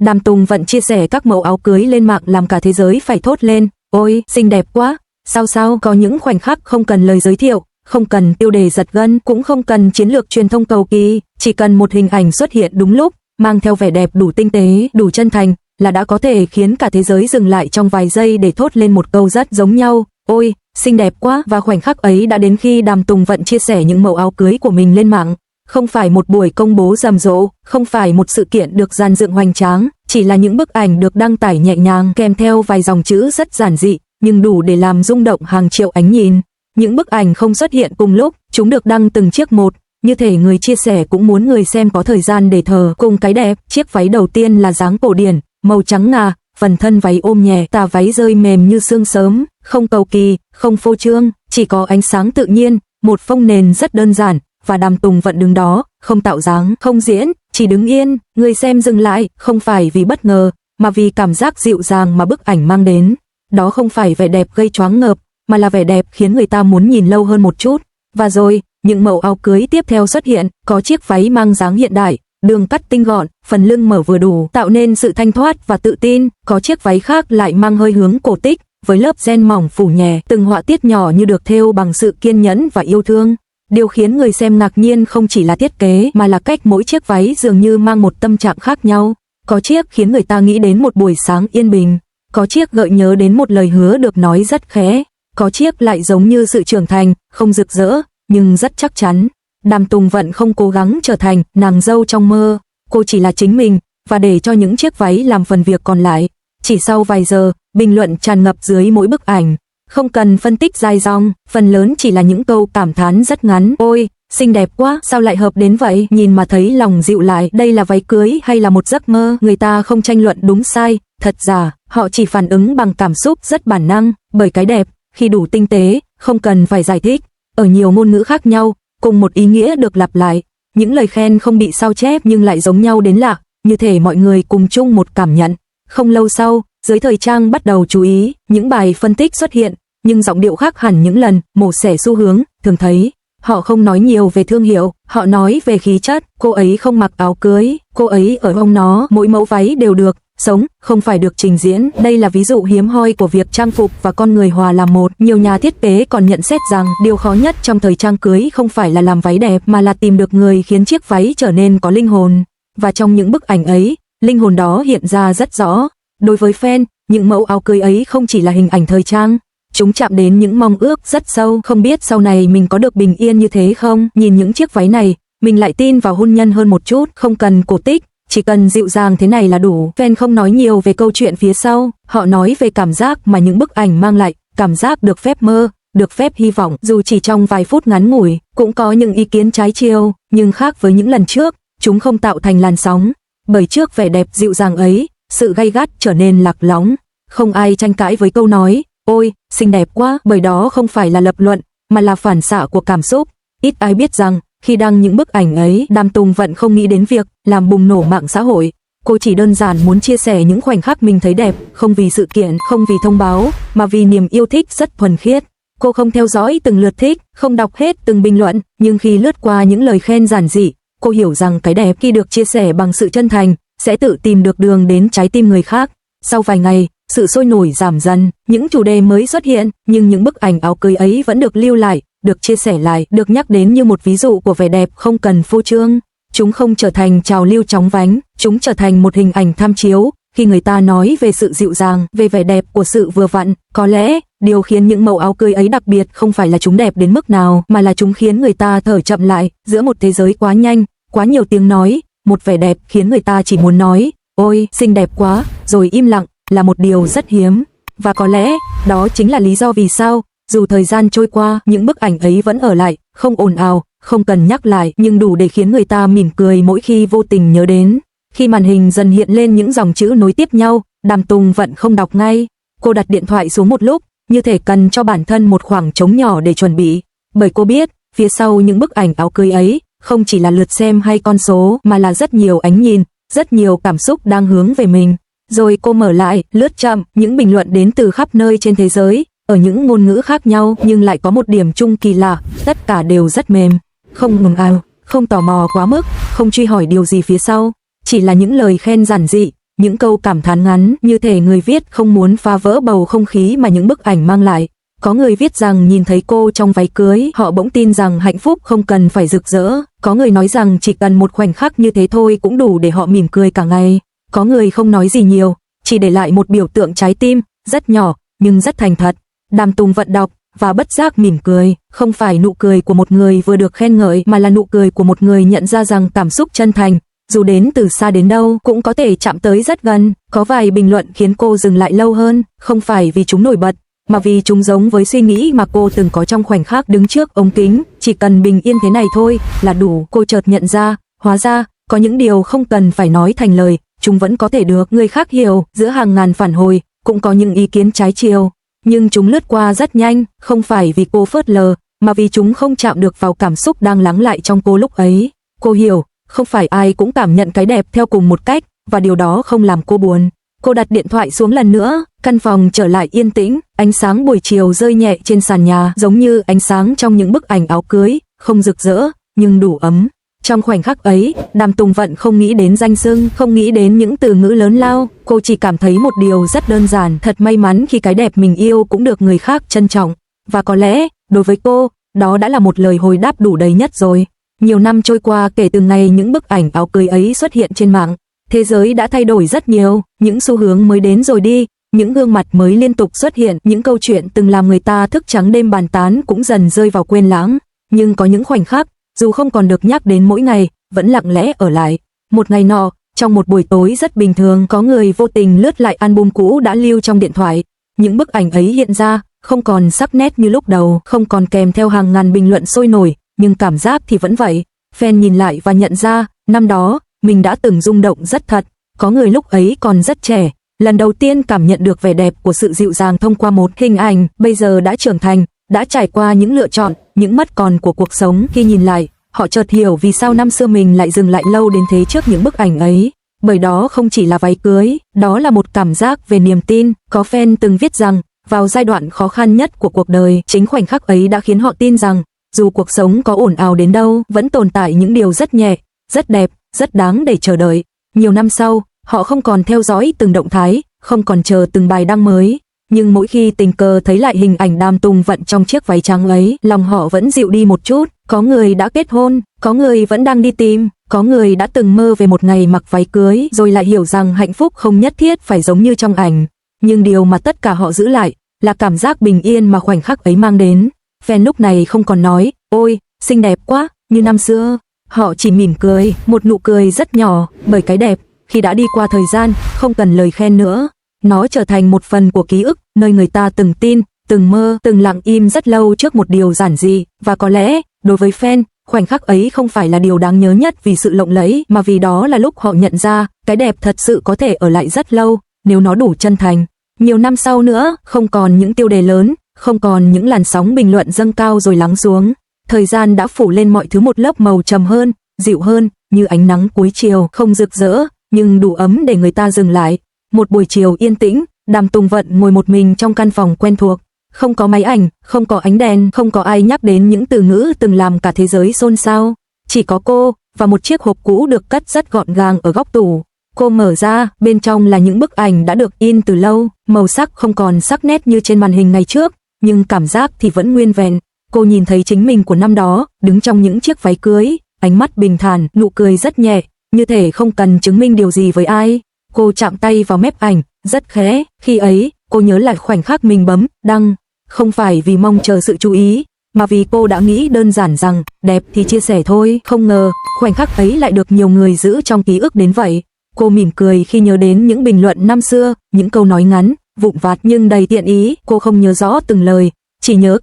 Đàm Tùng Vận chia sẻ các mẫu áo cưới lên mạng làm cả thế giới phải thốt lên, ôi, xinh đẹp quá. Sao có những khoảnh khắc không cần lời giới thiệu, không cần tiêu đề giật gân, cũng không cần chiến lược truyền thông cầu kỳ, chỉ cần một hình ảnh xuất hiện đúng lúc, mang theo vẻ đẹp đủ tinh tế, đủ chân thành, là đã có thể khiến cả thế giới dừng lại trong vài giây để thốt lên một câu rất giống nhau, ôi, xinh đẹp quá. Và khoảnh khắc ấy đã đến khi Đàm Tùng Vận chia sẻ những mẫu áo cưới của mình lên mạng. Không phải một buổi công bố rầm rộ, không phải một sự kiện được dàn dựng hoành tráng, chỉ là những bức ảnh được đăng tải nhẹ nhàng kèm theo vài dòng chữ rất giản dị, nhưng đủ để làm rung động hàng triệu ánh nhìn. Những bức ảnh không xuất hiện cùng lúc, chúng được đăng từng chiếc một, như thể người chia sẻ cũng muốn người xem có thời gian để thở cùng cái đẹp. Chiếc váy đầu tiên là dáng cổ điển, màu trắng ngà, phần thân váy ôm nhẹ, tà váy rơi mềm như sương sớm, không cầu kỳ, không phô trương, chỉ có ánh sáng tự nhiên, một phông nền rất đơn giản, và Đàm Tùng Vận đứng đó, không tạo dáng, không diễn, chỉ đứng yên. Người xem dừng lại, không phải vì bất ngờ, mà vì cảm giác dịu dàng mà bức ảnh mang đến. Đó không phải vẻ đẹp gây choáng ngợp, mà là vẻ đẹp khiến người ta muốn nhìn lâu hơn một chút. Và rồi, những mẫu áo cưới tiếp theo xuất hiện, có chiếc váy mang dáng hiện đại, đường cắt tinh gọn, phần lưng mở vừa đủ, tạo nên sự thanh thoát và tự tin. Có chiếc váy khác lại mang hơi hướng cổ tích, với lớp ren mỏng phủ nhẹ, từng họa tiết nhỏ như được thêu bằng sự kiên nhẫn và yêu thương. Điều khiến người xem ngạc nhiên không chỉ là thiết kế, mà là cách mỗi chiếc váy dường như mang một tâm trạng khác nhau. Có chiếc khiến người ta nghĩ đến một buổi sáng yên bình, có chiếc gợi nhớ đến một lời hứa được nói rất khẽ, có chiếc lại giống như sự trưởng thành, không rực rỡ, nhưng rất chắc chắn. Đàm Tùng Vận không cố gắng trở thành nàng dâu trong mơ, cô chỉ là chính mình, và để cho những chiếc váy làm phần việc còn lại. Chỉ sau vài giờ, bình luận tràn ngập dưới mỗi bức ảnh. Không cần phân tích dài dòng, phần lớn chỉ là những câu cảm thán rất ngắn. Ôi, xinh đẹp quá, sao lại hợp đến vậy? Nhìn mà thấy lòng dịu lại, đây là váy cưới hay là một giấc mơ? Người ta không tranh luận đúng sai, thật giả, họ chỉ phản ứng bằng cảm xúc rất bản năng, bởi cái đẹp, khi đủ tinh tế, không cần phải giải thích. Ở nhiều ngôn ngữ khác nhau, cùng một ý nghĩa được lặp lại, những lời khen không bị sao chép nhưng lại giống nhau đến lạ, như thể mọi người cùng chung một cảm nhận. Không lâu sau, giới thời trang bắt đầu chú ý, những bài phân tích xuất hiện, nhưng giọng điệu khác hẳn những lần mổ xẻ xu hướng thường thấy. Họ không nói nhiều về thương hiệu, họ nói về khí chất. Cô ấy không mặc áo cưới, cô ấy ở ông nó, mỗi mẫu váy đều được sống, không phải được trình diễn. Đây là ví dụ hiếm hoi của việc trang phục và con người hòa làm một. Nhiều nhà thiết kế còn nhận xét rằng điều khó nhất trong thời trang cưới không phải là làm váy đẹp, mà là tìm được người khiến chiếc váy trở nên có linh hồn. Và trong những bức ảnh ấy, linh hồn đó hiện ra rất rõ. Đối với fan, những mẫu áo cưới ấy không chỉ là hình ảnh thời trang, chúng chạm đến những mong ước rất sâu. Không biết sau này mình có được bình yên như thế không? Nhìn những chiếc váy này, mình lại tin vào hôn nhân hơn một chút, không cần cổ tích, chỉ cần dịu dàng thế này là đủ. Fan không nói nhiều về câu chuyện phía sau, họ nói về cảm giác mà những bức ảnh mang lại, cảm giác được phép mơ, được phép hy vọng. Dù chỉ trong vài phút ngắn ngủi, cũng có những ý kiến trái chiều, nhưng khác với những lần trước, chúng không tạo thành làn sóng, bởi trước vẻ đẹp dịu dàng ấy, sự gay gắt trở nên lạc lõng. Không ai tranh cãi với câu nói, ôi, xinh đẹp quá, bởi đó không phải là lập luận, mà là phản xạ của cảm xúc. Ít ai biết rằng, khi đăng những bức ảnh ấy, Đàm Tùng Vận không nghĩ đến việc làm bùng nổ mạng xã hội. Cô chỉ đơn giản muốn chia sẻ những khoảnh khắc mình thấy đẹp, không vì sự kiện, không vì thông báo, mà vì niềm yêu thích rất thuần khiết. Cô không theo dõi từng lượt thích, không đọc hết từng bình luận, nhưng khi lướt qua những lời khen giản dị, cô hiểu rằng cái đẹp khi được chia sẻ bằng sự chân thành, sẽ tự tìm được đường đến trái tim người khác. Sau vài ngày, sự sôi nổi giảm dần, những chủ đề mới xuất hiện, nhưng những bức ảnh áo cưới ấy vẫn được lưu lại, được chia sẻ lại, được nhắc đến như một ví dụ của vẻ đẹp không cần phô trương. Chúng không trở thành trào lưu chóng vánh, chúng trở thành một hình ảnh tham chiếu. Khi người ta nói về sự dịu dàng, về vẻ đẹp của sự vừa vặn, có lẽ điều khiến những mẫu áo cưới ấy đặc biệt không phải là chúng đẹp đến mức nào, mà là chúng khiến người ta thở chậm lại giữa một thế giới quá nhanh, quá nhiều tiếng nói. Một vẻ đẹp khiến người ta chỉ muốn nói, ôi, xinh đẹp quá, rồi im lặng, là một điều rất hiếm. Và có lẽ, đó chính là lý do vì sao, dù thời gian trôi qua, những bức ảnh ấy vẫn ở lại, không ồn ào, không cần nhắc lại, nhưng đủ để khiến người ta mỉm cười mỗi khi vô tình nhớ đến. Khi màn hình dần hiện lên những dòng chữ nối tiếp nhau, Đàm Tùng Vận không đọc ngay. Cô đặt điện thoại xuống một lúc, như thể cần cho bản thân một khoảng trống nhỏ để chuẩn bị. Bởi cô biết, phía sau những bức ảnh áo cưới ấy, không chỉ là lượt xem hay con số, mà là rất nhiều ánh nhìn, rất nhiều cảm xúc đang hướng về mình. Rồi cô mở lại, lướt chậm, những bình luận đến từ khắp nơi trên thế giới, ở những ngôn ngữ khác nhau, nhưng lại có một điểm chung kỳ lạ, tất cả đều rất mềm, không ngừng ào, không tò mò quá mức, không truy hỏi điều gì phía sau, chỉ là những lời khen giản dị, những câu cảm thán ngắn như thể người viết không muốn phá vỡ bầu không khí mà những bức ảnh mang lại. Có người viết rằng nhìn thấy cô trong váy cưới, họ bỗng tin rằng hạnh phúc không cần phải rực rỡ. Có người nói rằng chỉ cần một khoảnh khắc như thế thôi cũng đủ để họ mỉm cười cả ngày. Có người không nói gì nhiều, chỉ để lại một biểu tượng trái tim, rất nhỏ, nhưng rất thành thật. Đàm Tùng Vận đọc, và bất giác mỉm cười, không phải nụ cười của một người vừa được khen ngợi mà là nụ cười của một người nhận ra rằng cảm xúc chân thành, dù đến từ xa đến đâu cũng có thể chạm tới rất gần. Có vài bình luận khiến cô dừng lại lâu hơn, không phải vì chúng nổi bật, mà vì chúng giống với suy nghĩ mà cô từng có trong khoảnh khắc đứng trước ống kính. Chỉ cần bình yên thế này thôi là đủ. Cô chợt nhận ra, hóa ra có những điều không cần phải nói thành lời, chúng vẫn có thể được người khác hiểu. Giữa hàng ngàn phản hồi cũng có những ý kiến trái chiều, nhưng chúng lướt qua rất nhanh, không phải vì cô phớt lờ, mà vì chúng không chạm được vào cảm xúc đang lắng lại trong cô lúc ấy. Cô hiểu, không phải ai cũng cảm nhận cái đẹp theo cùng một cách, và điều đó không làm cô buồn. Cô đặt điện thoại xuống lần nữa, căn phòng trở lại yên tĩnh, ánh sáng buổi chiều rơi nhẹ trên sàn nhà, giống như ánh sáng trong những bức ảnh áo cưới, không rực rỡ, nhưng đủ ấm. Trong khoảnh khắc ấy, Đàm Tùng Vận không nghĩ đến danh xưng, không nghĩ đến những từ ngữ lớn lao, cô chỉ cảm thấy một điều rất đơn giản, thật may mắn khi cái đẹp mình yêu cũng được người khác trân trọng. Và có lẽ, đối với cô, đó đã là một lời hồi đáp đủ đầy nhất rồi. Nhiều năm trôi qua kể từ ngày những bức ảnh áo cưới ấy xuất hiện trên mạng, thế giới đã thay đổi rất nhiều, những xu hướng mới đến rồi đi, những gương mặt mới liên tục xuất hiện, những câu chuyện từng làm người ta thức trắng đêm bàn tán cũng dần rơi vào quên lãng. Nhưng có những khoảnh khắc, dù không còn được nhắc đến mỗi ngày, vẫn lặng lẽ ở lại. Một ngày nọ, trong một buổi tối rất bình thường, có người vô tình lướt lại album cũ đã lưu trong điện thoại. Những bức ảnh ấy hiện ra, không còn sắc nét như lúc đầu, không còn kèm theo hàng ngàn bình luận sôi nổi, nhưng cảm giác thì vẫn vậy. Fan nhìn lại và nhận ra, năm đó, mình đã từng rung động rất thật. Có người lúc ấy còn rất trẻ, lần đầu tiên cảm nhận được vẻ đẹp của sự dịu dàng thông qua một hình ảnh, bây giờ đã trưởng thành, đã trải qua những lựa chọn, những mất còn của cuộc sống. Khi nhìn lại, họ chợt hiểu vì sao năm xưa mình lại dừng lại lâu đến thế trước những bức ảnh ấy. Bởi đó không chỉ là váy cưới, đó là một cảm giác về niềm tin. Có fan từng viết rằng, vào giai đoạn khó khăn nhất của cuộc đời, chính khoảnh khắc ấy đã khiến họ tin rằng, dù cuộc sống có ồn ào đến đâu, vẫn tồn tại những điều rất nhẹ, rất đẹp, rất đáng để chờ đợi. Nhiều năm sau, họ không còn theo dõi từng động thái, không còn chờ từng bài đăng mới, nhưng mỗi khi tình cờ thấy lại hình ảnh Đàm Tùng Vận trong chiếc váy trắng ấy, lòng họ vẫn dịu đi một chút. Có người đã kết hôn, có người vẫn đang đi tìm, có người đã từng mơ về một ngày mặc váy cưới rồi lại hiểu rằng hạnh phúc không nhất thiết phải giống như trong ảnh. Nhưng điều mà tất cả họ giữ lại là cảm giác bình yên mà khoảnh khắc ấy mang đến. Fan lúc này không còn nói, ôi, xinh đẹp quá, như năm xưa. Họ chỉ mỉm cười, một nụ cười rất nhỏ, bởi cái đẹp, khi đã đi qua thời gian, không cần lời khen nữa. Nó trở thành một phần của ký ức, nơi người ta từng tin, từng mơ, từng lặng im rất lâu trước một điều giản dị. Và có lẽ, đối với fan, khoảnh khắc ấy không phải là điều đáng nhớ nhất vì sự lộng lẫy, mà vì đó là lúc họ nhận ra, cái đẹp thật sự có thể ở lại rất lâu, nếu nó đủ chân thành. Nhiều năm sau nữa, không còn những tiêu đề lớn, không còn những làn sóng bình luận dâng cao rồi lắng xuống. Thời gian đã phủ lên mọi thứ một lớp màu trầm hơn, dịu hơn, như ánh nắng cuối chiều, không rực rỡ, nhưng đủ ấm để người ta dừng lại. Một buổi chiều yên tĩnh, Đàm Tùng Vận ngồi một mình trong căn phòng quen thuộc. Không có máy ảnh, không có ánh đèn, không có ai nhắc đến những từ ngữ từng làm cả thế giới xôn xao. Chỉ có cô, và một chiếc hộp cũ được cất rất gọn gàng ở góc tủ. Cô mở ra, bên trong là những bức ảnh đã được in từ lâu, màu sắc không còn sắc nét như trên màn hình ngày trước, nhưng cảm giác thì vẫn nguyên vẹn. Cô nhìn thấy chính mình của năm đó, đứng trong những chiếc váy cưới, ánh mắt bình thản, nụ cười rất nhẹ, như thể không cần chứng minh điều gì với ai. Cô chạm tay vào mép ảnh, rất khẽ, khi ấy, cô nhớ lại khoảnh khắc mình bấm đăng, không phải vì mong chờ sự chú ý, mà vì cô đã nghĩ đơn giản rằng, đẹp thì chia sẻ thôi. Không ngờ, khoảnh khắc ấy lại được nhiều người giữ trong ký ức đến vậy. Cô mỉm cười khi nhớ đến những bình luận năm xưa, những câu nói ngắn, vụn vặt nhưng đầy thiện ý. Cô không nhớ rõ từng lời, chỉ nhớ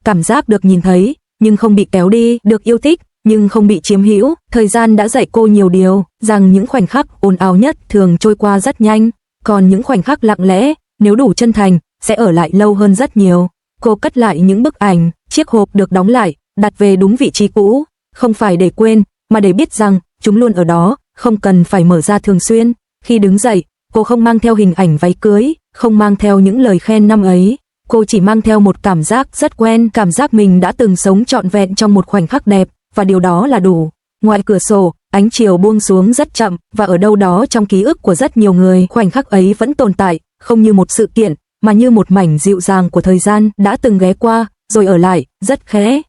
cảm giác được nhìn thấy, nhưng không bị kéo đi, được yêu thích, nhưng không bị chiếm hữu. Thời gian đã dạy cô nhiều điều, rằng những khoảnh khắc ồn ào nhất thường trôi qua rất nhanh, còn những khoảnh khắc lặng lẽ, nếu đủ chân thành, sẽ ở lại lâu hơn rất nhiều. Cô cất lại những bức ảnh, chiếc hộp được đóng lại, đặt về đúng vị trí cũ, không phải để quên, mà để biết rằng chúng luôn ở đó, không cần phải mở ra thường xuyên. Khi đứng dậy, cô không mang theo hình ảnh váy cưới, không mang theo những lời khen năm ấy. Cô chỉ mang theo một cảm giác rất quen, cảm giác mình đã từng sống trọn vẹn trong một khoảnh khắc đẹp, và điều đó là đủ. Ngoài cửa sổ, Ánh chiều buông xuống rất chậm, và ở đâu đó trong ký ức của rất nhiều người, khoảnh khắc ấy vẫn tồn tại, không như một sự kiện, mà như một mảnh dịu dàng của thời gian đã từng ghé qua, rồi ở lại, rất khẽ.